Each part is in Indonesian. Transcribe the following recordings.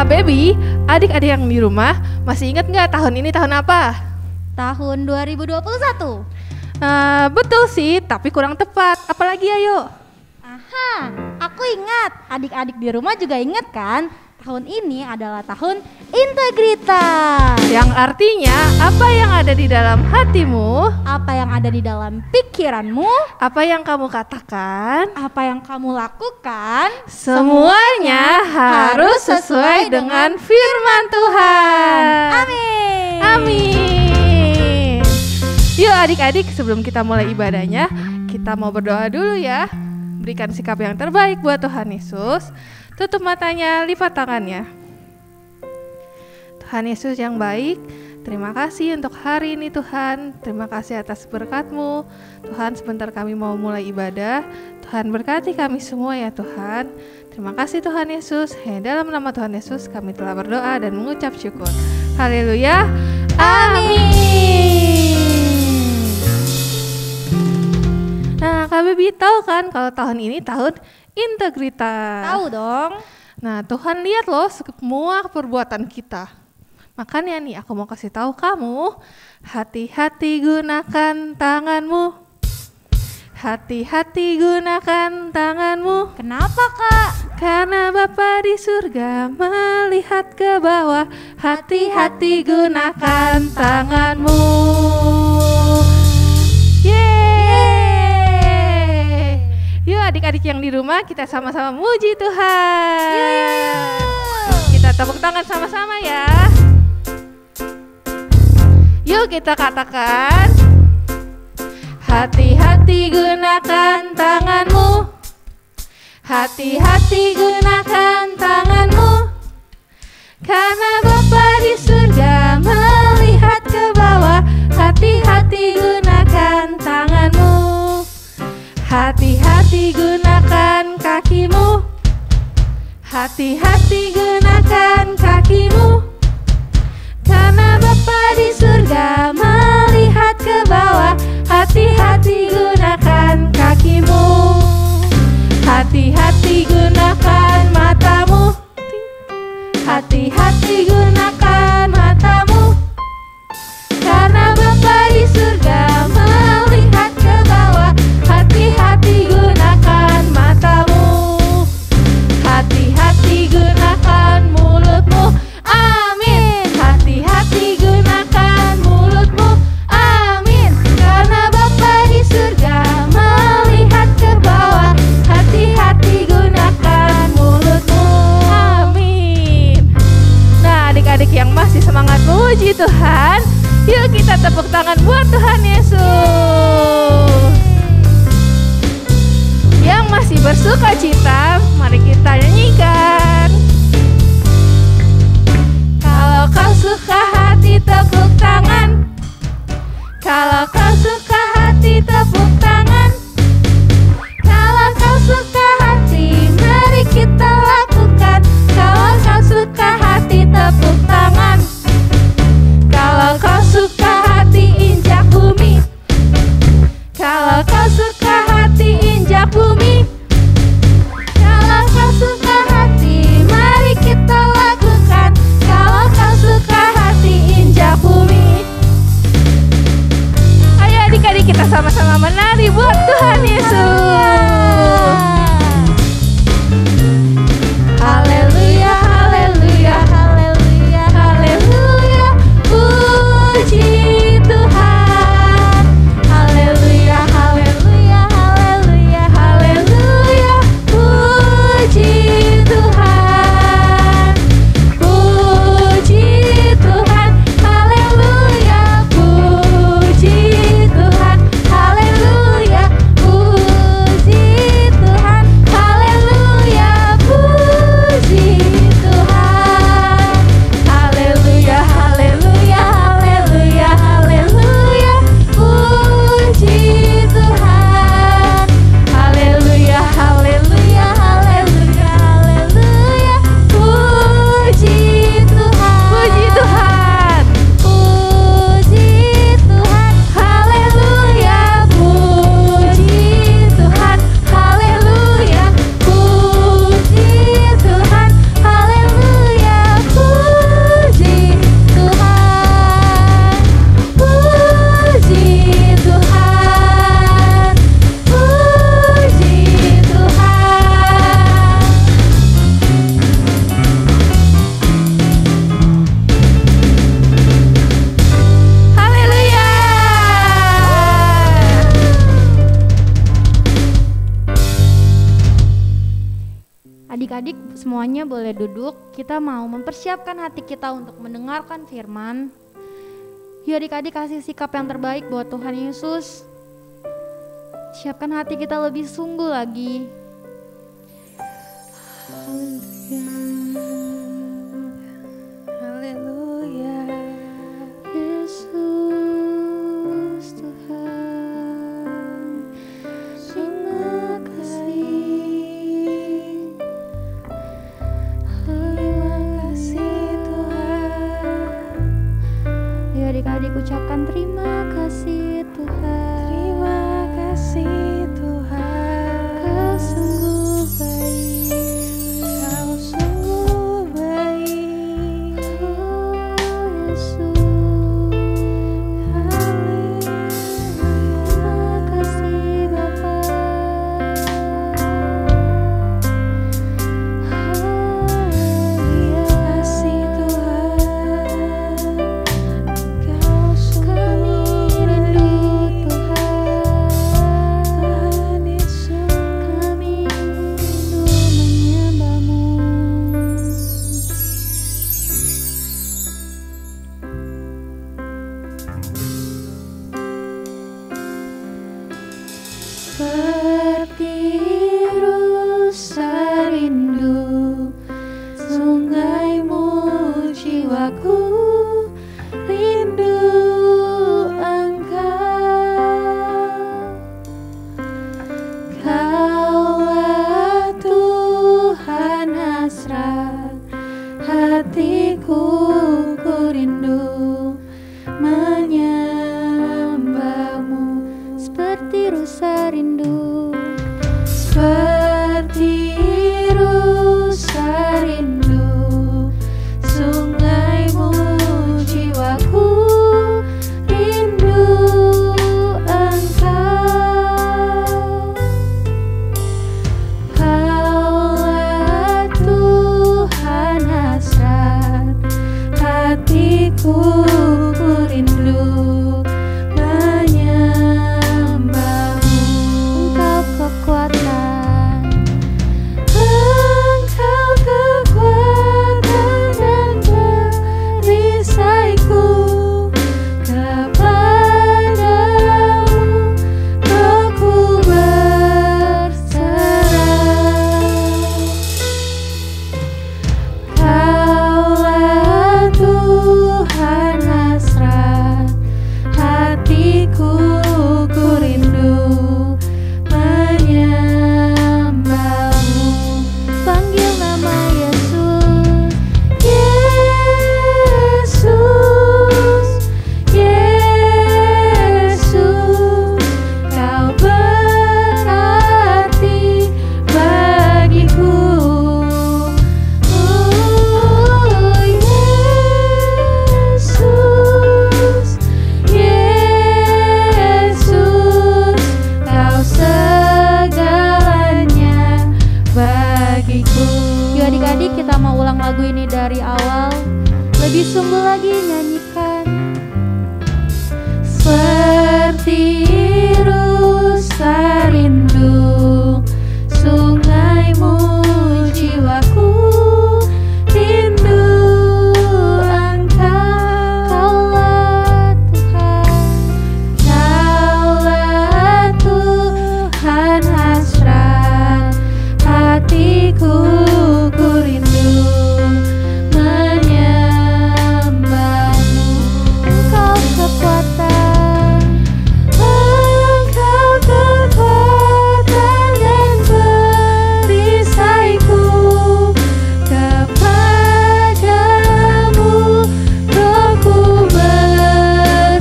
Kak Baby, adik-adik yang di rumah masih ingat nggak tahun ini tahun apa? Tahun 2021. Betul sih, tapi kurang tepat. Apalagi ayo? Aha, aku ingat. Adik-adik di rumah juga ingat kan? Tahun ini adalah tahun integritas. Yang artinya apa yang ada di dalam hatimu, Apa yang ada di dalam pikiranmu, apa yang kamu katakan, apa yang kamu lakukan, semuanya harus sesuai dengan firman Tuhan. Amin. Amin. Yuk adik-adik, sebelum kita mulai ibadahnya, kita mau berdoa dulu ya. Berikan sikap yang terbaik buat Tuhan Yesus. Tutup matanya, lipat tangannya. Tuhan Yesus yang baik, terima kasih untuk hari ini Tuhan. Terima kasih atas berkat-Mu. Tuhan, sebentar kami mau mulai ibadah. Tuhan berkati kami semua ya Tuhan. Terima kasih Tuhan Yesus. Dalam nama Tuhan Yesus kami telah berdoa dan mengucap syukur. Haleluya. Amin. Nah, Kak Baby tahu kan kalau tahun ini tahun integritas. Tahu dong. Nah, Tuhan lihat loh semua perbuatan kita. Makanya nih aku mau kasih tahu kamu, hati-hati gunakan tanganmu. Hati-hati gunakan tanganmu. Kenapa Kak? Karena Bapa di surga melihat ke bawah. Hati-hati gunakan tanganmu. Yeay. Yuk adik-adik yang di rumah kita sama-sama muji Tuhan. Kita tepuk tangan sama-sama ya. Yuk kita katakan, hati-hati gunakan tanganmu. Hati-hati gunakan tanganmu. Karena Bapa di surga melihat ke bawah. Hati-hati gunakan tanganmu. Hati-hati gunakan kakimu. Hati-hati gunakan kakimu. Karena Bapa di surga melihat ke bawah. Hati-hati gunakan kakimu. Hati-hati gunakan matamu. Hati-hati gunakan matamu. Karena Bapa di surga melihat ke bawah. Hati-hati gunakan matamu. Hati-hati gunakan mulutmu. Amin. Hati-hati gunakan mulutmu. Amin. Karena Bapa di surga melihat ke bawah. Hati-hati gunakan mulutmu. Amin. Nah adik-adik yang masih semangat memuji Tuhan, yuk kita tepuk tangan buat Tuhan Yesus. Yang masih bersuka cita, mari kita nyanyikan. Kalau kau suka hati tepuk tangan. Kalau kau suka hati tepuk tangan. Kalau kau suka hati mari kita lakukan. Kalau kau suka hati tepuk tangan. Kalau kau suka hati injak bumi. Kalau kau suka hati injak bumi. Kalau kau suka hati Semuanya boleh duduk, kita mau mempersiapkan hati kita untuk mendengarkan firman. Yuk adik-adik kasih sikap yang terbaik buat Tuhan Yesus. Siapkan hati kita lebih sungguh lagi. Haleluya. Yesus Tuhan, terima kasih. Terima kasih Tuhan. Ayo adik-adik ucapkan terima kasih Tuhan. Terima kasih Tuhan. Kau sungguh baik. Kau sungguh baik. Oh Yesus. Haleluya. Terima kasih Bapa. Haleluya. Kasih Tuhan. Kau Kami sungguh rindu baik. Tuhan. Tuhan Yesus. Kami rindu menyembah-Mu. Seperti rusa rindu sungaimu, jiwaku rindu Engkau. Kaulah Tuhan hasrat hatiku, ku rindu menyembah-Mu. Seperti rusa rindu, seperti rusa rindu sungaimu, jiwaku rindu Engkau. Kaulah Tuhan hasrat hatiku, ku rindu menyembah-Mu. Engkau kekuatan, Engkau kekuatan dan perisaiku. Kepadamu aku berserah. Kaulah Tuhan hasrat hatiku, ku rindu menyembah-Mu. Panggil nama Yesus, Yesus, Yesus. Kau berarti bagiku. Oh Yesus, Yesus. Kau segalanya bagiku. Yuk adik-adik kita mau ulang lagu ini dari awal. Lebih sungguh lagi nyanyikan. Seperti rusa rindu sungaimu, jiwaku rindu Engkau. Kaulah Tuhan, Kaulah Tuhan hasrat hatiku, ku rindu menyembah-Mu. Engkau kekuatan, Engkau kekuatan dan perisaiku. Kepadamu rohku berserah.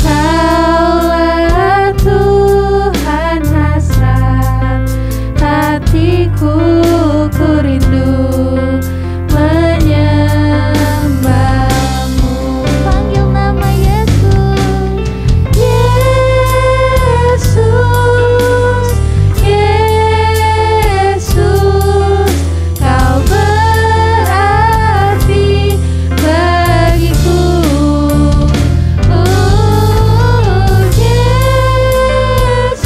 Kaulah Tuhan hasrat hatiku, ku rindu menyembah-Mu. Panggil nama Yesus, Yesus, Yesus. Kau berarti bagiku. Oh Yesus,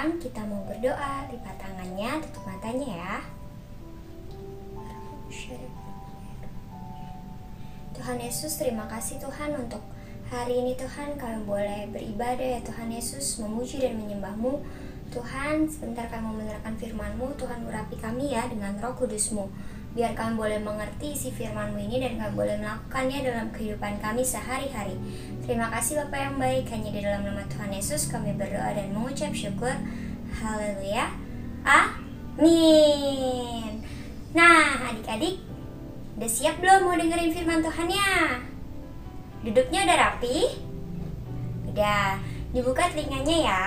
sekarang kita mau berdoa. Lipat tangannya, tutup matanya ya. Tuhan Yesus, terima kasih Tuhan untuk hari ini Tuhan, kami boleh beribadah ya Tuhan Yesus, memuji dan menyembah-Mu. Tuhan, sebentar kami mau menerangkan firman-Mu, Tuhan urapi kami ya dengan Roh Kudus-Mu. Biar kami boleh mengerti isi firman-Mu ini dan kami boleh melakukannya dalam kehidupan kami sehari-hari. Terima kasih Bapa yang baik, hanya di dalam nama Tuhan Yesus kami berdoa dan mengucap syukur. Haleluya. Amin. Nah, adik-adik, udah siap belum mau dengerin firman Tuhannya? Duduknya udah rapi? Udah, dibuka telinganya ya.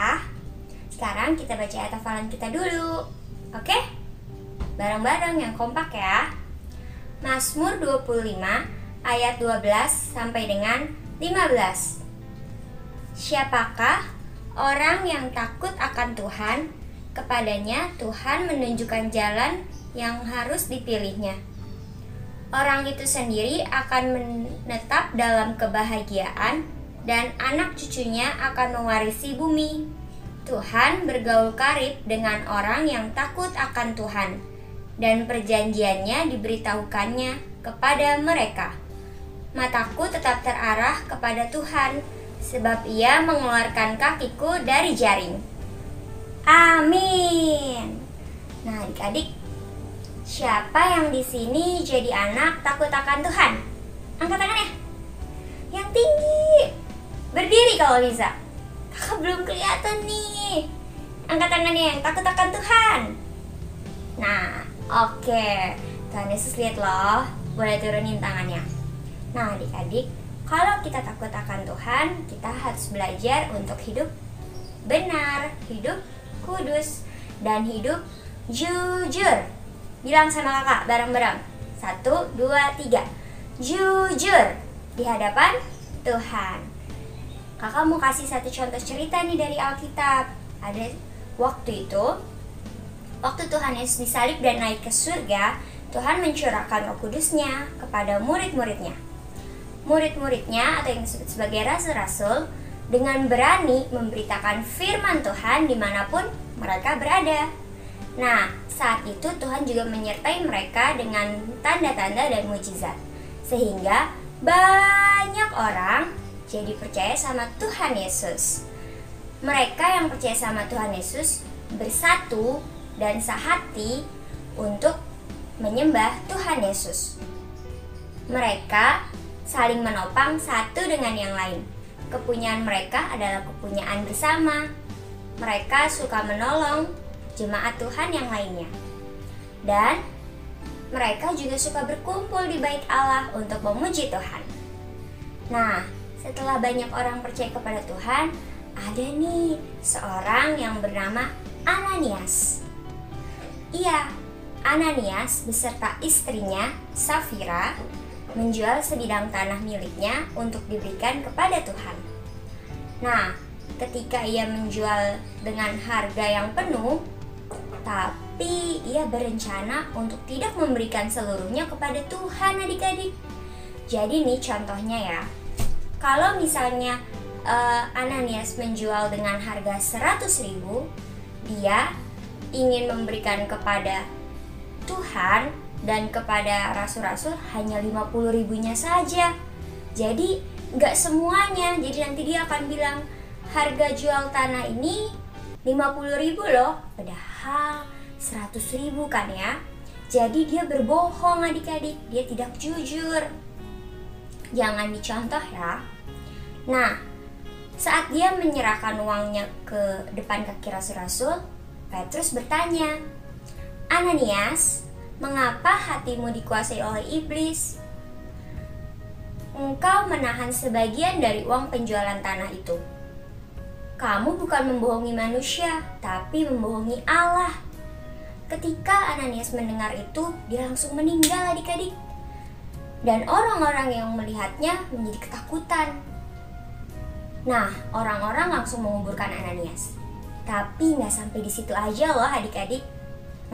Sekarang kita baca ayat hafalan kita dulu. Oke? Bareng-bareng yang kompak ya. Mazmur 25 ayat 12 sampai dengan 15. Siapakah orang yang takut akan Tuhan? Kepadanya Tuhan menunjukkan jalan yang harus dipilihnya. Orang itu sendiri akan menetap dalam kebahagiaan dan anak cucunya akan mewarisi bumi. Tuhan bergaul karib dengan orang yang takut akan Tuhan, dan perjanjiannya diberitahukannya kepada mereka. Mataku tetap terarah kepada Tuhan, sebab Ia mengeluarkan kakiku dari jaring. Amin. Nah, adik-adik, siapa yang di sini jadi anak takut akan Tuhan? Angkat tangannya. Yang tinggi. Berdiri kalau bisa. Kakak belum kelihatan nih. Angkat tangannya yang takut akan Tuhan. Nah, oke. Tuhan Yesus lihat loh. Boleh turunin tangannya. Nah, adik-adik, kalau kita takut akan Tuhan, kita harus belajar untuk hidup benar, hidup kudus, dan hidup jujur. Bilang sama kakak bareng-bareng. 1, 2, 3. Jujur di hadapan Tuhan. Kakak mau kasih satu contoh cerita nih dari Alkitab. Ada waktu itu, waktu Tuhan Yesus disalib dan naik ke surga, Tuhan mencurahkan Roh Kudus-Nya kepada murid-muridnya. Murid-muridnya atau yang disebut sebagai rasul-rasul dengan berani memberitakan firman Tuhan dimanapun mereka berada. Nah, saat itu Tuhan juga menyertai mereka dengan tanda-tanda dan mujizat, sehingga banyak orang jadi percaya sama Tuhan Yesus. Mereka yang percaya sama Tuhan Yesus bersatu dan sehati untuk menyembah Tuhan Yesus. Mereka saling menopang satu dengan yang lain. Kepunyaan mereka adalah kepunyaan bersama. Mereka suka menolong jemaat Tuhan yang lainnya. Dan mereka juga suka berkumpul di bait Allah untuk memuji Tuhan. Nah, setelah banyak orang percaya kepada Tuhan, ada nih seorang yang bernama Ananias. Iya, Ananias beserta istrinya Safira menjual sebidang tanah miliknya untuk diberikan kepada Tuhan. Nah, ketika ia menjual dengan harga yang penuh, tapi ia berencana untuk tidak memberikan seluruhnya kepada Tuhan, adik-adik. Jadi nih contohnya ya, kalau misalnya Ananias menjual dengan harga 100.000, dia ingin memberikan kepada Tuhan dan kepada rasul-rasul hanya 50.000-nya saja. Jadi nggak semuanya. Jadi nanti dia akan bilang harga jual tanah ini 50.000 loh, padahal 100.000 kan ya. Jadi dia berbohong, adik-adik. Dia tidak jujur. Jangan dicontoh ya. Nah, saat dia menyerahkan uangnya ke depan kaki rasul-rasul, Petrus bertanya, Ananias, mengapa hatimu dikuasai oleh iblis? Engkau menahan sebagian dari uang penjualan tanah itu. Kamu bukan membohongi manusia, tapi membohongi Allah. Ketika Ananias mendengar itu, dia langsung meninggal, adik-adik. Dan orang-orang yang melihatnya menjadi ketakutan. Nah, orang-orang langsung menguburkan Ananias. Tapi nggak sampai di situ aja loh, adik-adik.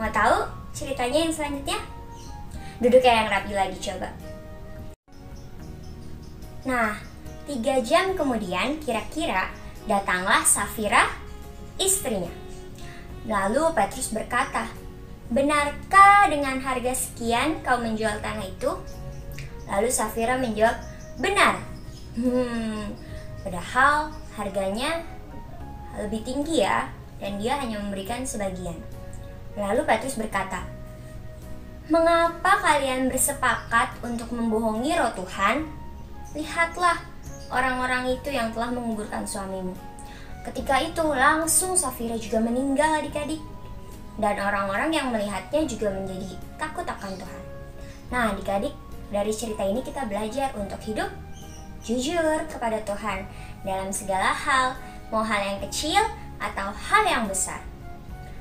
Mau tahu ceritanya yang selanjutnya? Duduknya yang rapi lagi coba. Nah, 3 jam kemudian kira-kira datanglah Safira, istrinya. Lalu Petrus berkata, "Benarkah dengan harga sekian kau menjual tanah itu?" Lalu Safira menjawab, "Benar." Padahal harganya lebih tinggi ya, dan dia hanya memberikan sebagian. Lalu Petrus berkata, "Mengapa kalian bersepakat untuk membohongi roh Tuhan? Lihatlah orang-orang itu yang telah menguburkan suamimu." Ketika itu langsung Safira juga meninggal adik-adik. Dan orang-orang yang melihatnya juga menjadi takut akan Tuhan. Nah adik-adik, dari cerita ini kita belajar untuk hidup jujur kepada Tuhan dalam segala hal, mau hal yang kecil atau hal yang besar.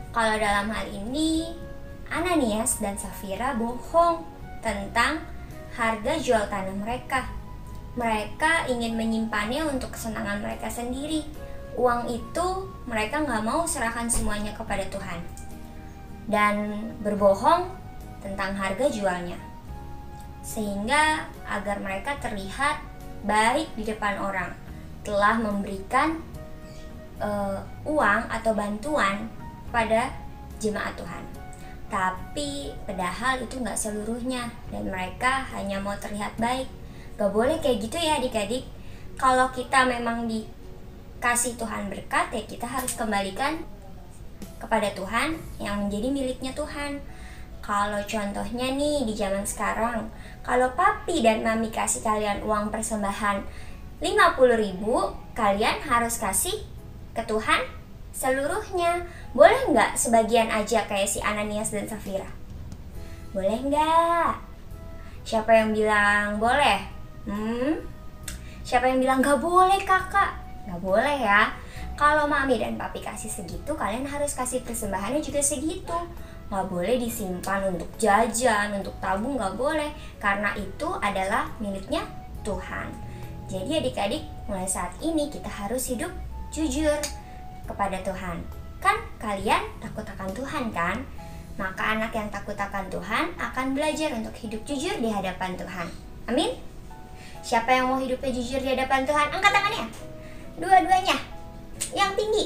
Kalau dalam hal ini, Ananias dan Safira bohong tentang harga jual tanah mereka. Mereka ingin menyimpannya untuk kesenangan mereka sendiri. Uang itu mereka nggak mau serahkan semuanya kepada Tuhan. Dan berbohong tentang harga jualnya. Sehingga agar mereka terlihat baik di depan orang, telah memberikan uang atau bantuan pada jemaat Tuhan. Tapi padahal itu nggak seluruhnya, dan mereka hanya mau terlihat baik. Gak boleh kayak gitu ya adik-adik. Kalau kita memang dikasih Tuhan berkat, ya kita harus kembalikan kepada Tuhan yang menjadi miliknya Tuhan. Kalau contohnya nih di zaman sekarang, kalau papi dan mami kasih kalian uang persembahan 50.000, kalian harus kasih ke Tuhan seluruhnya. Boleh nggak sebagian aja kayak si Ananias dan Safira? Boleh nggak? Siapa yang bilang boleh? Siapa yang bilang nggak boleh kakak? Nggak boleh ya. Kalau mami dan papi kasih segitu, kalian harus kasih persembahannya juga segitu. Nggak boleh disimpan untuk jajan, untuk tabung, nggak boleh. Karena itu adalah miliknya Tuhan. Jadi adik-adik, mulai saat ini kita harus hidup jujur kepada Tuhan. Kan kalian takut akan Tuhan kan? Maka anak yang takut akan Tuhan akan belajar untuk hidup jujur di hadapan Tuhan. Amin? Siapa yang mau hidupnya jujur di hadapan Tuhan? Angkat tangannya. Dua-duanya. Yang tinggi.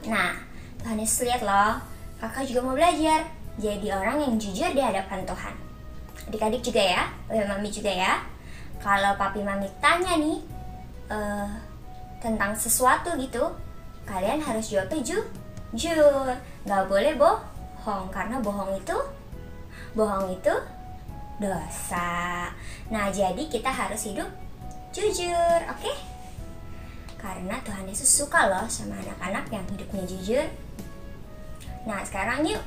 Nah, Tuhan Yesus lihat loh. Kakak juga mau belajar jadi orang yang jujur di hadapan Tuhan. Adik-adik juga ya, mami juga ya. Kalau papi mami tanya nih tentang sesuatu gitu, kalian harus jawabnya jujur. Gak boleh bohong, karena bohong itu dosa. Nah, jadi kita harus hidup jujur, oke? Karena Tuhan Yesus suka loh sama anak-anak yang hidupnya jujur. Nah, sekarang yuk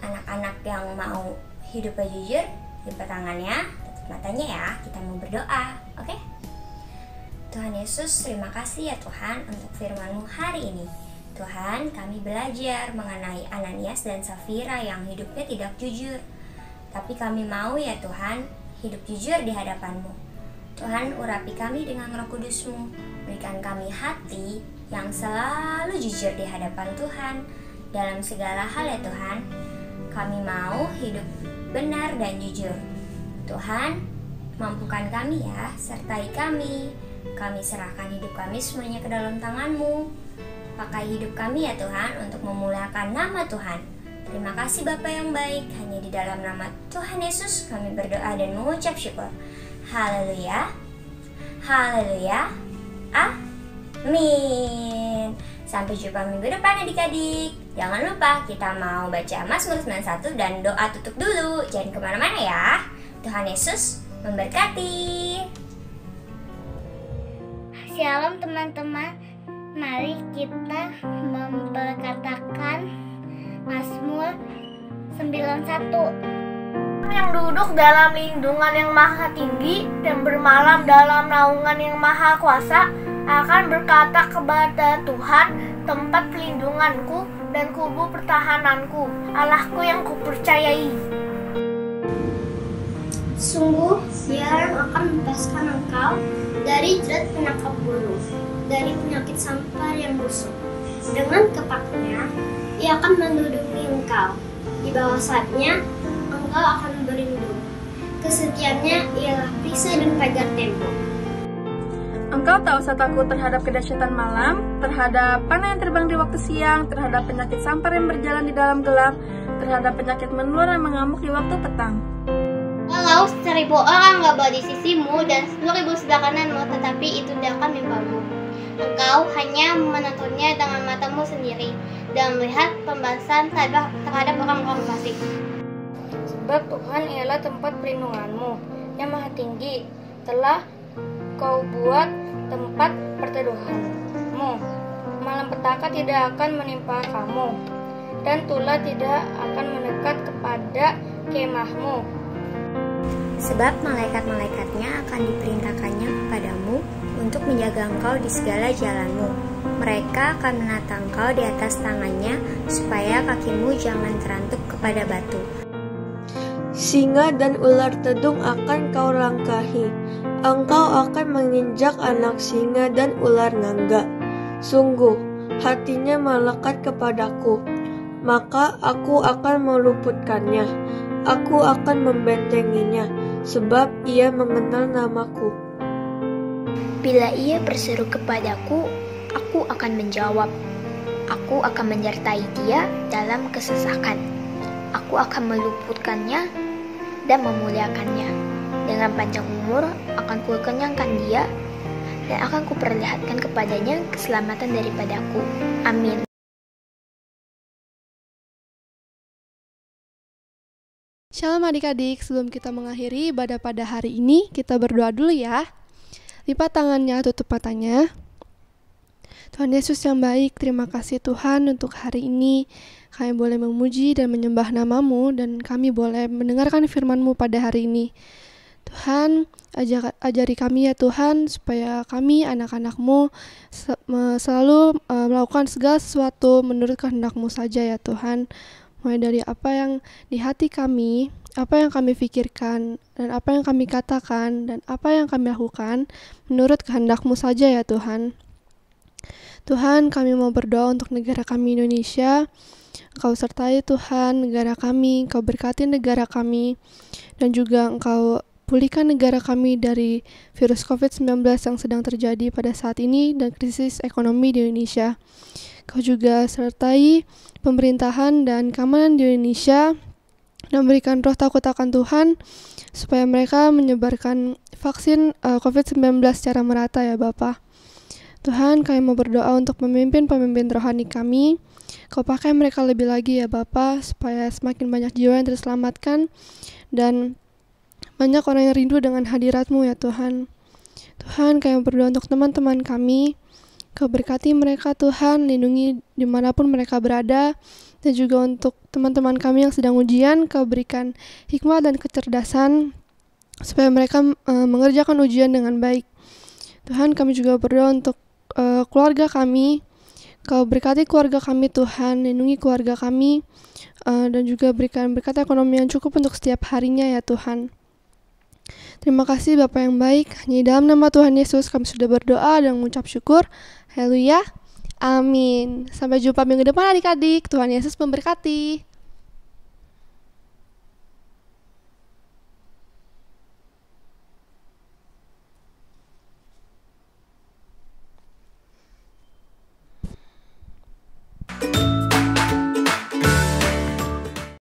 anak-anak yang mau hidupnya jujur, lipat tangannya, tutup matanya ya. Kita mau berdoa, oke? Tuhan Yesus, terima kasih ya Tuhan untuk firman-Mu hari ini. Tuhan, kami belajar mengenai Ananias dan Safira yang hidupnya tidak jujur. Tapi kami mau ya Tuhan, hidup jujur di hadapan-Mu. Tuhan, urapi kami dengan Roh Kudus-Mu. Berikan kami hati yang selalu jujur di hadapan Tuhan. Dalam segala hal ya Tuhan, kami mau hidup benar dan jujur. Tuhan, mampukan kami ya, sertai kami. Kami serahkan hidup kami semuanya ke dalam tangan-Mu. Pakai hidup kami ya Tuhan untuk memuliakan nama Tuhan. Terima kasih Bapa yang baik. Hanya di dalam nama Tuhan Yesus kami berdoa dan mengucap syukur. Haleluya. Haleluya. Amin. Sampai jumpa minggu depan adik-adik. Jangan lupa kita mau baca Mazmur 91 dan doa tutup dulu. Jangan kemana-mana ya. Tuhan Yesus memberkati. Shalom teman-teman. Mari kita memperkatakan Mazmur 91. Yang duduk dalam lindungan yang maha tinggi dan bermalam dalam naungan yang maha kuasa akan berkata kepada Tuhan, tempat pelindunganku dan kubu pertahananku, Allahku yang kupercayai. Sungguh Dia akan membebaskan engkau dari jerat penangkap burung, dari penyakit sampar yang busuk. Dengan kepaknya Ia akan menduduki engkau, di bawah sayapnya engkau akan berlindung. Kesetiaannya ialah perisai dan pagar tembok. Engkau tak usah takut terhadap kedahsyatan malam, terhadap panah yang terbang di waktu siang, terhadap penyakit sampar yang berjalan di dalam gelap, terhadap penyakit menular yang mengamuk di waktu petang. Kalau 1000 orang gabah di sisimu dan 10.000 sebelah kananmu, tetapi itu tidak akan menimpamu. Engkau hanya menontonnya dengan matamu sendiri dan melihat pembalasan terhadap orang-orang fasik. Sebab Tuhan ialah tempat perlindunganmu yang maha tinggi, telah Kau buat tempat perteduhanmu. Malam petaka tidak akan menimpa kamu, dan tulah tidak akan mendekat kepada kemahmu. Sebab malaikat-malaikatnya akan diperintahkannya kepadamu untuk menjaga engkau di segala jalanmu. Mereka akan menata engkau di atas tangannya, supaya kakimu jangan terantuk kepada batu. Singa dan ular tedung akan kau langkahi. Engkau akan menginjak anak singa dan ular naga. Sungguh, hatinya melekat kepadaku, maka aku akan meluputkannya. Aku akan membentenginya, sebab ia mengenal namaku. Bila ia berseru kepadaku, aku akan menjawab. Aku akan menyertai dia dalam kesesakan. Aku akan meluputkannya dan memuliakannya. Dengan panjang umur akan kukenyangkan dia, dan akan kuperlihatkan kepadanya keselamatan daripadaku. Amin. Shalom adik-adik, sebelum kita mengakhiri ibadah pada hari ini, kita berdoa dulu ya. Lipat tangannya, tutup matanya. Tuhan Yesus yang baik, terima kasih Tuhan untuk hari ini. Kami boleh memuji dan menyembah nama-Mu, dan kami boleh mendengarkan firman-Mu pada hari ini. Tuhan, ajari kami ya Tuhan, supaya kami anak-anak-Mu selalu melakukan segala sesuatu menurut kehendak-Mu saja ya Tuhan. Mulai dari apa yang di hati kami, apa yang kami pikirkan, dan apa yang kami katakan, dan apa yang kami lakukan menurut kehendak-Mu saja ya Tuhan. Tuhan, kami mau berdoa untuk negara kami Indonesia. Engkau sertai Tuhan negara kami, Engkau berkati negara kami, dan juga Engkau pulihkan negara kami dari virus COVID-19 yang sedang terjadi pada saat ini dan krisis ekonomi di Indonesia. Kau juga sertai pemerintahan dan keamanan di Indonesia dan berikan roh takut akan Tuhan supaya mereka menyebarkan vaksin COVID-19 secara merata ya Bapa. Tuhan, kami mau berdoa untuk pemimpin-pemimpin rohani kami. Kau pakai mereka lebih lagi ya Bapa, supaya semakin banyak jiwa yang terselamatkan dan banyak orang yang rindu dengan hadirat-Mu ya Tuhan. Tuhan, kami berdoa untuk teman-teman kami. Kau berkati mereka Tuhan, lindungi dimanapun mereka berada. Dan juga untuk teman-teman kami yang sedang ujian, Kau berikan hikmah dan kecerdasan supaya mereka mengerjakan ujian dengan baik. Tuhan, kami juga berdoa untuk keluarga kami. Kau berkati keluarga kami Tuhan, lindungi keluarga kami, dan juga berikan berkat ekonomi yang cukup untuk setiap harinya ya Tuhan. Terima kasih Bapa yang baik, hanya di dalam nama Tuhan Yesus kami sudah berdoa dan mengucap syukur. Haleluya, amin. Sampai jumpa minggu depan adik-adik, Tuhan Yesus memberkati.